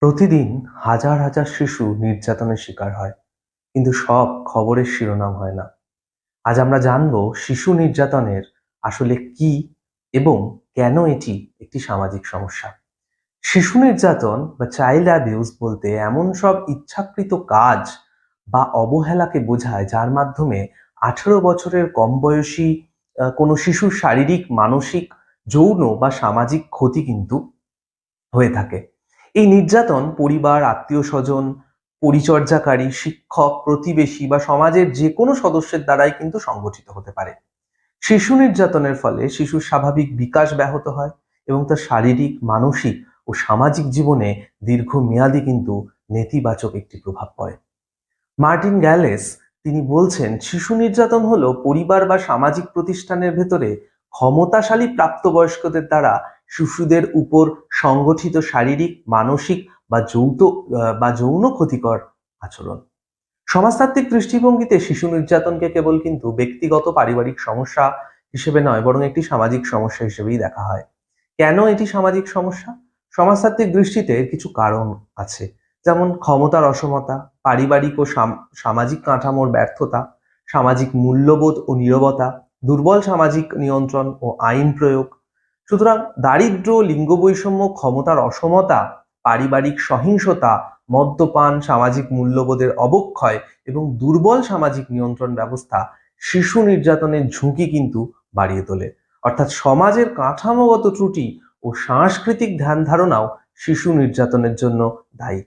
প্রতিদিন হাজার হাজার শিশু নির্যাতনের শিকার হয়, কিন্তু সব খবরের শিরোনাম হয় না। আজ আমরা জানবো শিশু নির্যাতনের আসলে কি এবং কেন এটি একটি সামাজিক সমস্যা। শিশু নির্যাতন বা চাইল্ড অ্যাবিউজ বলতে এমন সব ইচ্ছাকৃত কাজ বা অবহেলাকে বোঝায় যার মাধ্যমে 18 বছরের কম বয়সী কোনো শিশুর শারীরিক, মানসিক, যৌন বা সামাজিক ক্ষতি কিন্তু হয়ে থাকে। এই নির্যাতন পরিবার, আত্মীয়স্বজন, পরিচর্যাকারী, শিক্ষক, প্রতিবেশী বা সমাজের যে কোনো সদস্যের দ্বারাই কিন্তু সংগঠিত হতে পারে। শিশু নির্যাতনের ফলে শিশুর স্বাভাবিক বিকাশ ব্যাহত হয় এবং তার শারীরিক, মানসিক ও সামাজিক জীবনে দীর্ঘমেয়াদী কিন্তু নেতিবাচক একটি প্রভাব পড়ে। মার্টিন গ্যালেস তিনি বলছেন, শিশু নির্যাতন হলো পরিবার বা সামাজিক প্রতিষ্ঠানের ভেতরে ক্ষমতাশালী প্রাপ্তবয়স্কদের দ্বারা শিশুদের উপর সংগঠিত শারীরিক, মানসিক বা যৌন ক্ষতিকর আচরণ। সমাজতাত্ত্বিক দৃষ্টিভঙ্গিতে শিশু নির্যাতনকে কেবল কিন্তু ব্যক্তিগত পারিবারিক সমস্যা হিসেবে নয়, বরং একটি সামাজিক সমস্যা হিসেবেই দেখা হয়। কেন এটি সামাজিক সমস্যা? সমাজতাত্ত্বিক দৃষ্টিতে এর কিছু কারণ আছে, যেমন ক্ষমতার অসমতা, পারিবারিক ও সামাজিক কাঠামোর ব্যর্থতা, সামাজিক মূল্যবোধ ও নীরবতা, দুর্বল সামাজিক নিয়ন্ত্রণ ও আইন প্রয়োগ। সুতরাং দারিদ্র্য, লিঙ্গ বৈষম্য, ক্ষমতার অসমতা, পারিবারিক সহিংসতা, মদ্যপান, সামাজিক মূল্যবোধের অবক্ষয় এবং দুর্বল সামাজিক নিয়ন্ত্রণ ব্যবস্থা শিশু নির্যাতনের ঝুঁকি কিন্তু বাড়িয়ে তোলে। অর্থাৎ সমাজের কাঠামোগত ত্রুটি ও সাংস্কৃতিক ধ্যান ধারণাও শিশু নির্যাতনের জন্য দায়ী।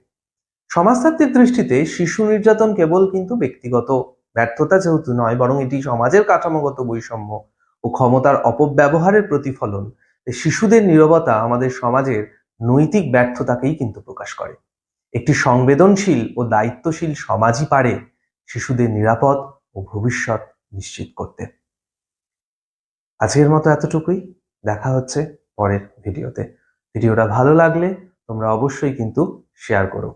সমাজতাত্ত্বিক দৃষ্টিতে শিশু নির্যাতন কেবল কিন্তু ব্যক্তিগত ব্যর্থতা যেহেতু নয়, বরং এটি সমাজের কাঠামোগত বৈষম্য ও ক্ষমতার অপব্যবহারের প্রতিফলন। শিশুদের নীরবতা আমাদের সমাজের নৈতিক ব্যর্থতাকেই কিন্তু প্রকাশ করে। একটি সংবেদনশীল ও দায়িত্বশীল সমাজই পারে শিশুদের নিরাপদ ও ভবিষ্যৎ নিশ্চিত করতে। আজকের মতো এতটুকুই। দেখা হচ্ছে পরের ভিডিওতে। ভিডিওটা ভালো লাগলে তোমরা অবশ্যই কিন্তু শেয়ার করো।